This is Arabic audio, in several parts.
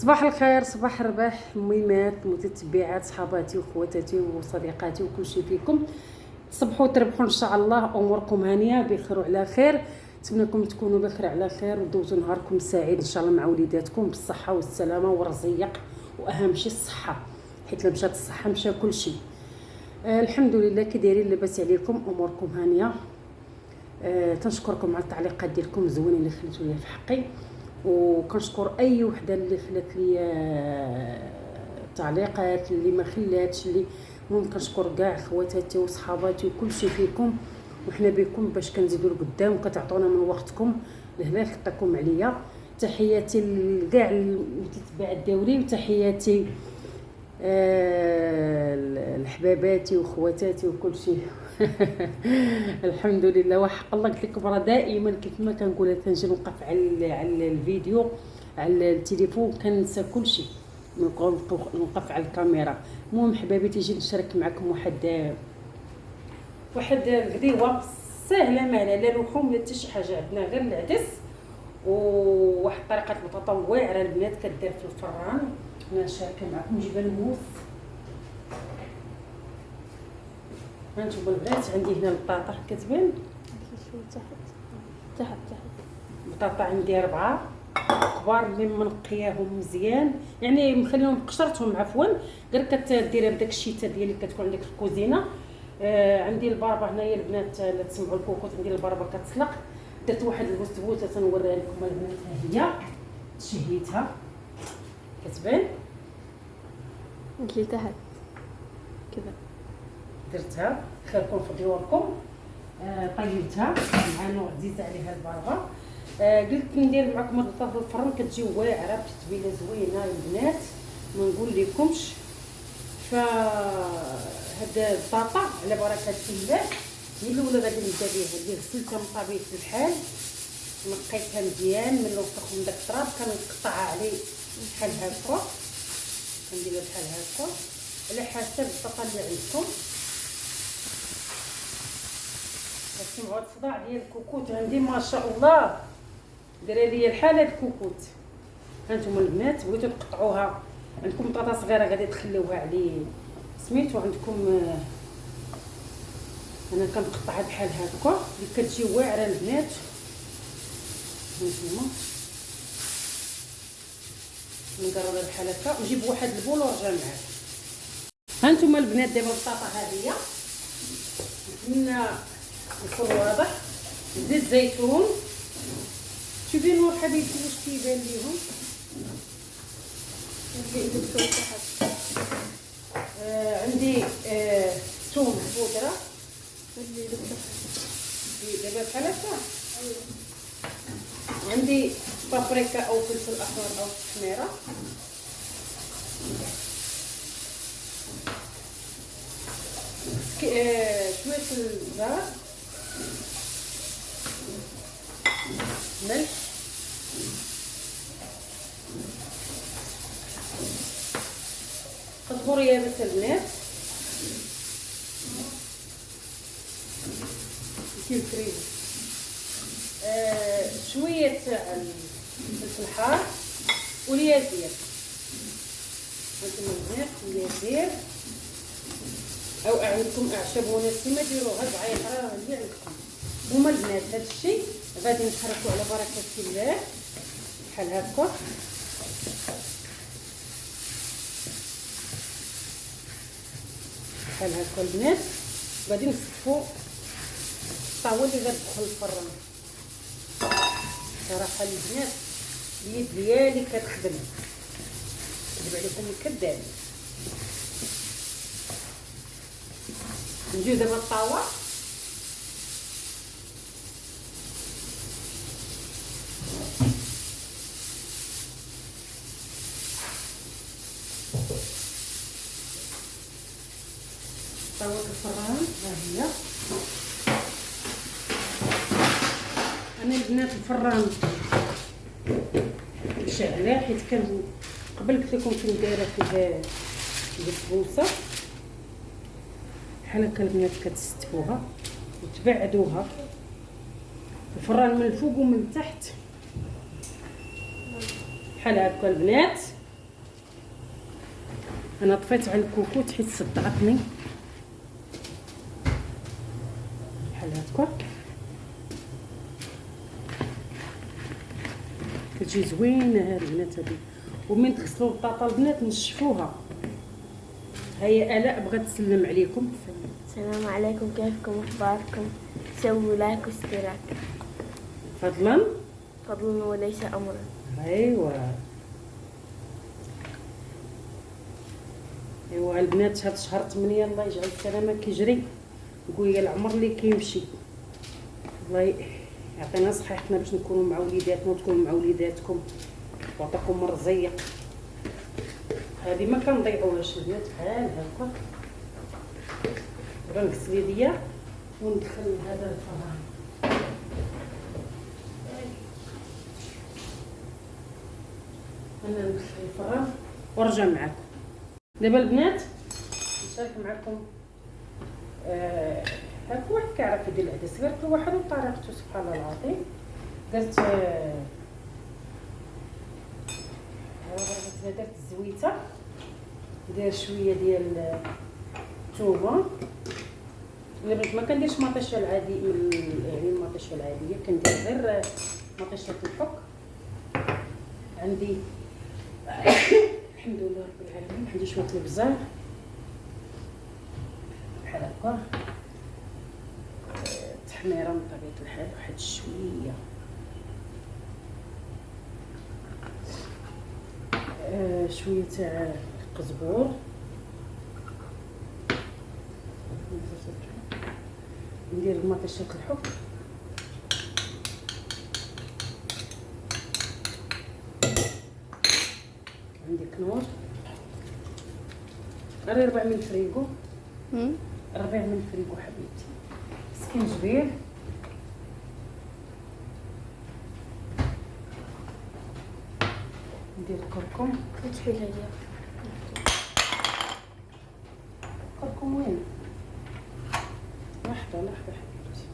صباح الخير، صباح الرباح، الميمات المتتبعات، صحاباتي وخواتاتي وصديقاتي وكل شيء فيكم. تصبحوا وتربحوا ان شاء الله، اموركم هانيه بخير وعلى خير. نتمنىكم تكونوا بخير على خير ودوزوا نهاركم سعيد ان شاء الله مع وليداتكم بالصحه والسلامه والرزيق، واهم شيء الصحه، حيت لما مشات الصحه مشى كل شيء. الحمد لله. كي دايرين؟ لاباس عليكم؟ اموركم هانيه. تنشكركم على التعليقات ديالكم الزوينين اللي خليتوا لي في حقي، وكنشكر اي وحده اللي خلات لي تعليقات، اللي ما خلاتش، اللي المهم كنشكر كاع خواتاتي وصحاباتي وكل شيء فيكم، وحنا بكم باش كنزيدوا لقدام وكتعطونا من وقتكم. الهلال خطاكم عليا. تحياتي لكاع المتتبعات ديالي، وتحياتي لحباباتي وخواتاتي وكل شيء. الحمد لله. وحق الله قلت لكم راه دائما كيف ما كنقولها تنجي نوقف على الفيديو على التليفون كننسى كل شيء، نوقف على الكاميرا. المهم حبايبي، تيجي نشارك معكم واحد القديوه سهله، ما لا لحوم لا حتى شي حاجه، عندنا غير العدس وواحد طريقه البطاطا واعره البنات كدير في الفران. انا نشارك معكم. نجيب الموس. هانتوما البنات، عندي هنا البطاطا كتبان تحت البطاطا عندي 4 كبار اللي منقياهم مزيان، يعني مخليهم قشرتهم عفوا، غير كديرها بداك الشيته ديال اللي كتكون عندك في الكوزينه. عندي الباربه هنايا البنات، لا تسمعوا الكوكوط، عندي الباربه كتسلق. درت واحد البسبوسه تنوريها لكم البنات، ها هي شهيتها كتبان اللي تحت كذا، درتها خيركم في ديوركم. طيبتها مع نوع زيت عليها الباربه. قلت ندير معكم البطاطا في الفرن، كتجي واعره بتتبيله زوينه البنات ما نقول لكمش. فهاد البطاطا على بركه الله هي الاولى غادي نبدا بها. اللي غسلتها من طبيعه الحال، نقيتها مزيان من الوسخ من داك التراب، كنقطعها عليه بحال هكا، كنديرها بحال هكا على حسب البطاطا اللي عندكم. كتسمعوا الصداع ديال الكوكوت عندي ما شاء الله، دايره ليا الحال هاد الكوكوت. هانتوما البنات بغيتو تقطعوها، عندكم بطاطا صغيره غادي تخليوها عليه سميتو، عندكم انا كنقطعها بحال هكا اللي كتجي واعره البنات. هانتوما نقربها بحال هكا، نجيب واحد البول ونرجع معاك. هانتوما البنات دابا البطاطا هذه نتمنى يكون واضح. زيت زيتون، شوفي نور حبيبتي واش كيبان ليهم. عندي ثوم بودره دابا بحال هكا. عندي بابريكا او فلفل احمر او تحميره. شويه الزهر، ملح، كزبور يابس البنات، كيفريز، شويه الفلفل الحار واليازير. هانتوما البنات اليازير او عندكم اعشاب ونسيمه ديروها بعيطره اللي عندكم. هما البنات هذا الشيء غادي نحركوا على بركه الله بحال هكا. بحال هكا البنات، غادي نصفوا الطاوه اللي غتدخل الفران. صراحه البنات اليد ديالي كتخدم، كذب عليكم الكذاب. نجيو دابا الطاوه طاوه الفران. ها هي انا البنات الفران مشعله، حيت كان قبل قلت لكم كنت دايره فيه البسبوسه بحال هكا البنات. كتستفوها وتبعدوها الفران من الفوق ومن تحت بحال هكا البنات. انا طفيت على الكوكوط حيت صدعتني بحال هكا. كتجي زوينه هاد البنات هادي، ومن تغسلوا البطاطا البنات نشفوها. هيا الاء بغات تسلم عليكم. السلام عليكم، كيفكم اخباركم؟ سووا لايك واشتراك فضلا فضلا وليس امرا. ايوا البنات، هاد شهر 8 الله يجعل السلامه كيجري، نقول يا العمر اللي كيمشي. الله يعطينا صحيحتنا باش نكونوا مع وليداتنا وتكونوا مع وليداتكم ويعطيكم الرزيق. هذه ما كنضيعوهاش البنات بحال هكا. دابا نغسل يديا وندخل هذا الفران. انا ندخل الفران ونرجع معكم. دابا البنات نشارك معكم هاك واحد كيعرف يدير العدس، غير كل واحد وطريقته سبحان الله العظيم. درت درت الزويته، ندير شويه ديال الثومه. الا بغيت ما كنديرش مطيشه العادي، يعني المطيشه العاديه كندير غير مطيشه الحك. عندي الحمد لله رب العالمين عندي شويه البزار بحال هكا، تحميره من طبيعه الحال، واحد شويه شويه تاع القزبور، ندير مطيشه الحك، عندي كنور غير ربع من الفريغو، ربع من الفريغو حبيبتي، سكنجبير، ندير كركم. فتحي لي كركم وين؟ لحظه حبيبتي.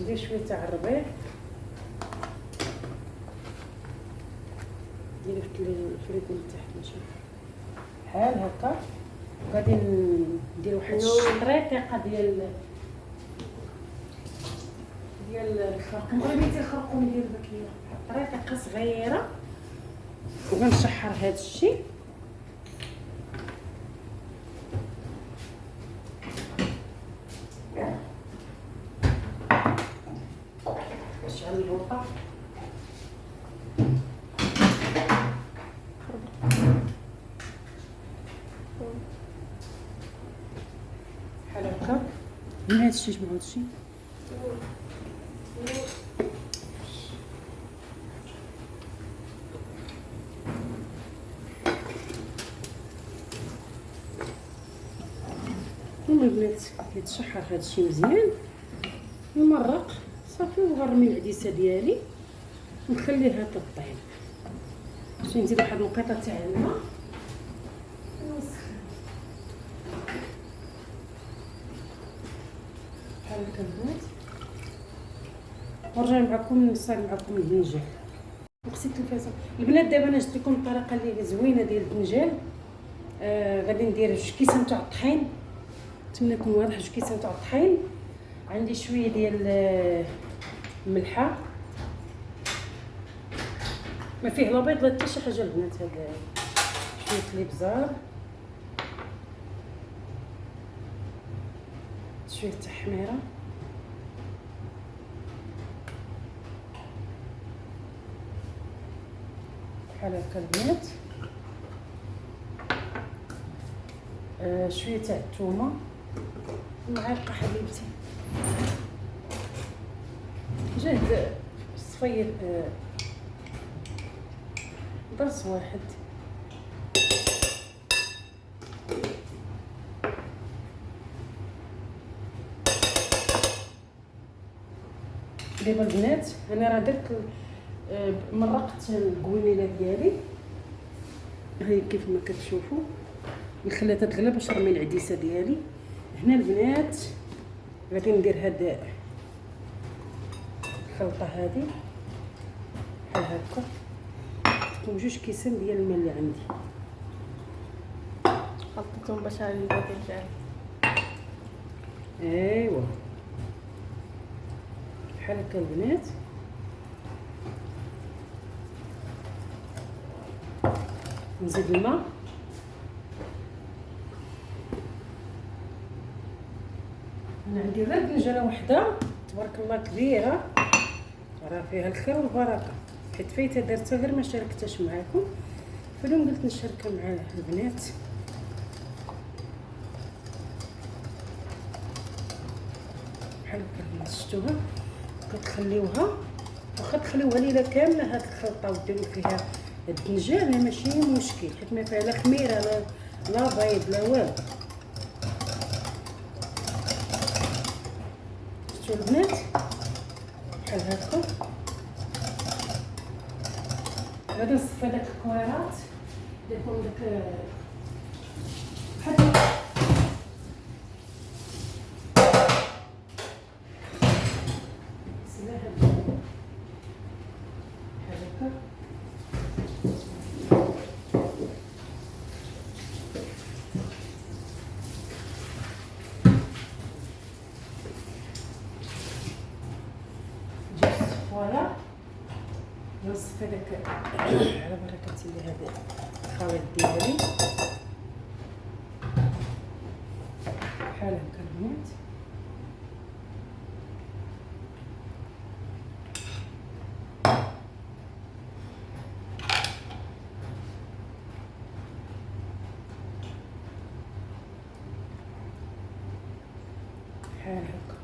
ندير شويه تاع الربيع، ندير في الفريغو من تحت نشوف بحال هكا. وغادي ندير واحد الشطريقه ديال الخرقوم. غادي الخرقوم ديال البكيه طريقه صغيره، وغنشحر هذا الشيء. نشعل البوطه بحال هكا. من هذا الشيء جمعوا هذا الشيء. البنات كيتشحر هذا الشيء مزيان، نمرق صافي وغنرمي العديسه ديالي ونخليها تطيب. باش نزيد واحد القطعه تاع الماء بحال هكا البنات، ونرجع معكم نصايب معكم البنجال. نقصيت الفاصل البنات. دابا انا جبت لكم الطريقه اللي زوينه ديال البنجال. غادي ندير جوج كيسان تاع الطحين، نتمنى يكون واضح. جوج كيسان تاع الطحين، عندي شويه ديال الملحه، ما فيه لا بيض لا حتى شي حاجه البنات. هذا شويه الابزار، شويه تحميره، بحال هكا البنات. شويه تاع الثومه، معلقه حبيبتي، جهد صفير، ضرس واحد. دابا البنات انا راه درت مرقت القويميله ديالي، هاي كيف ما كتشوفوا. نخليها تتغلى باش نرمي العديسه ديالي. هنا البنات غادي ندير هاد الخلطه هذه بحال هكا، جوج كيسان ديال الماء اللي عندي. خلطة بشاميل الباذنجان. ايوا بحال هكا البنات. نزيد الماء. انا عندي غير دنجاله وحده تبارك الله كبيره، راه فيها الخير والبركه، حيت فايته درتها غير ما شاركتهاش معاكم، فاليوم قلت نشاركها مع البنات. بحال هكا شفتوها كتخليوها، واخا تخليوها ليله كامله هاد الخلطه وديروا فيها الدنجال ماشي مشكل، حيت ما فيها لا خميره لا بيض لا والو. شفتوا البنات بحال هكا. غادي نصفي داك الكويرات نديرهم داك بحال فوالا نصفي داك على بركة الله هذا الخليط ديالي بحال هكا البنات. بحال هكا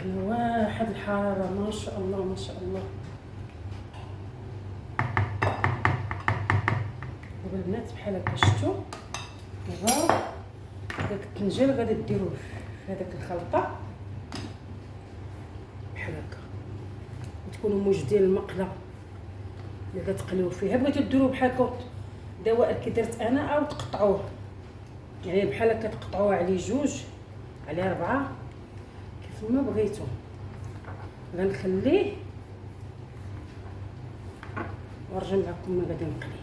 واحد الحرارة ما شاء الله ما شاء الله. دابا البنات بحال هكا شفتوا، دابا داك الطنجال غادي ديروه في هذاك الخلطة بحال هكا، وتكونوا موجدين المقله اللي كتقليو فيها. بغيتو ديروه بحال هكا دوائر كي درت انا، او تقطعوه يعني بحال هكا تقطعوه على جوج على 4 كيف ما بغيتو. غنخليه ونرجع معكم ملي غادي نقلي.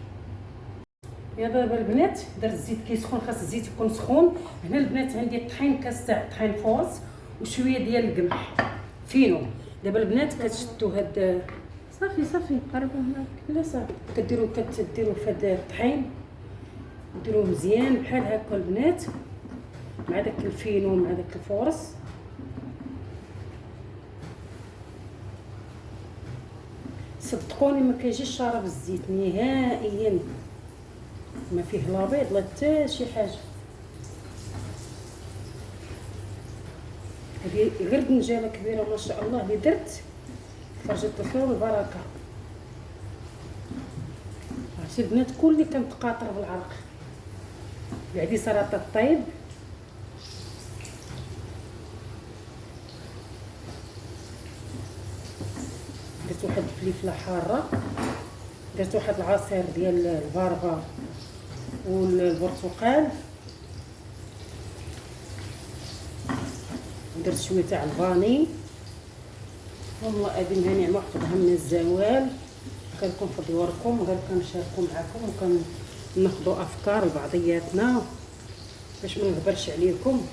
يا دابا البنات درت الزيت كيسخن، خاص الزيت يكون سخون. هنا البنات عندي الطحين، كاس تاع الطحين فورس وشويه ديال القمح فينو. دابا البنات كتشدوا هاد صافي قربوا هناك، لا صافي كديروا في هاد الطحين ديروه مزيان بحال هكا البنات، مع داك الفينو مع داك الفورس. صدقوني ما كيجيش شارب الزيت نهائيا، ما فيه لا بيض لا حتى شي حاجه. هذه غير دنجاله كبيره ما شاء الله اللي درت، خرجت الخير والبركه. عرفتي البنات كلي كنتقاطر بالعرق. بعدي سلطه الطيب، درت واحد الفليفله حاره، درت واحد العصير ديال الباربا والبرتقال، درت شويه تاع الفاني. والله ادي مها نعمه وحفظها من الزوال. خيركم في ديوركم، غير كنشاركوا معكم وناخذوا افكار لبعضياتنا باش ما نغبرش عليكم.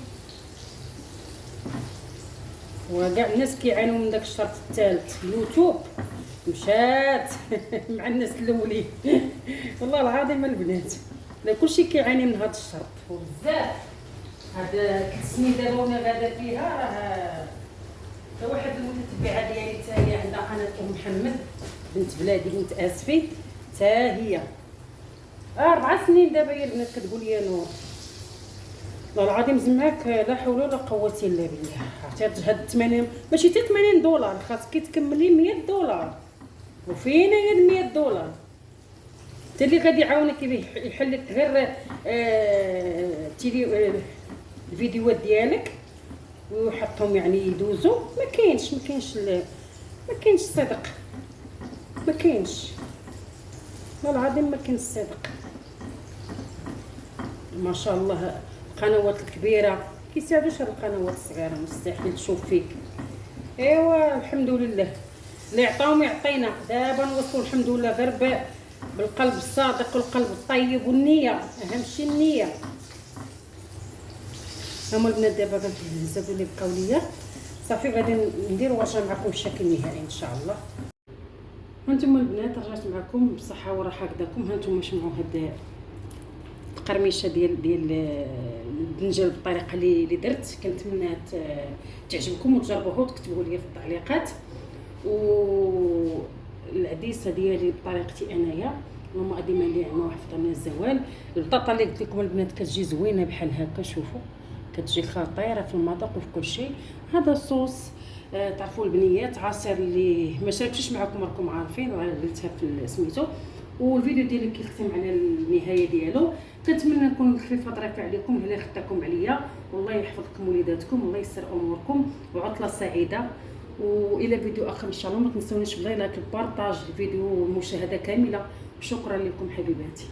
وكاع الناس كيعانوا من داك الشرط الثالث، يوتيوب مشات مع الناس الاولين والله العظيم البنات لا كلشي كيعاني من هذا الشرط وبزاف. هذا السنين دابا وانا غادا فيها، راه تا واحد المتتبعه ديالي حتى هي عندها قناه ام محمد بنت بلادي بنت اسفي، حتى هي 4 سنين دابا هي البنات كتقول لي نور والله العظيم زعماك لا حول ولا قوه الا بالله. عرفتي هاد 80 ماشي حتى $80، خاصك تكملي $100. وفينا هي $100 حتى اللي غادي يعاونك يحل لك غير الفيديوهات ديالك ويحطهم يعني يدوزوا. ما كاينش صدق، ما كاينش والله العظيم ما كاين الصدق. ما شاء الله القنوات الكبيره كيساعدوش هاد القنوات الصغيره، مستحيل تشوف فيك. ايوا الحمد لله اللي عطاهم يعطينا. دابا نوصلوا الحمد لله غير بالقلب الصادق والقلب الطيب والنيه، اهم شيء النيه. هما البنات دابا غنزادوا لي بقاو ليا صافي، غادي ندير ورشه معكم الشكل النهائي ان شاء الله. هانتوما البنات رجعت معكم بصحه وراحه هكذاكم. هانتوما شمعوا هاد التقرميشه ديال البنجل بالطريقه اللي درت. كنتمنى تعجبكم وتجربوها وتكتبوا لي في التعليقات. والعديسه ديالي بطريقتي انايا، ماما ديما اللي عندنا وحفظه من الزوال. البطاطا اللي قلت لكم البنات كتجي زوينه بحال هكا، شوفوا كتجي خطيره في المذاق وفي كل شيء. هذا الصوص تعرفوا البنيات، عصير اللي ما شاركتش معكم راكم عارفين وقلتها في سميتو. والفيديو ديالي كيختم على النهايه ديالو. كنتمنى نكون خفيفه ظريفه عليكم، هلا خدتكم عليا. والله يحفظكم وليداتكم، الله يسر اموركم وعطله سعيده. والى فيديو اخر ان شاء الله. ما تنسونيش باللايك البارطاج الفيديو والمشاهده كامله. وشكرا لكم حبيباتي.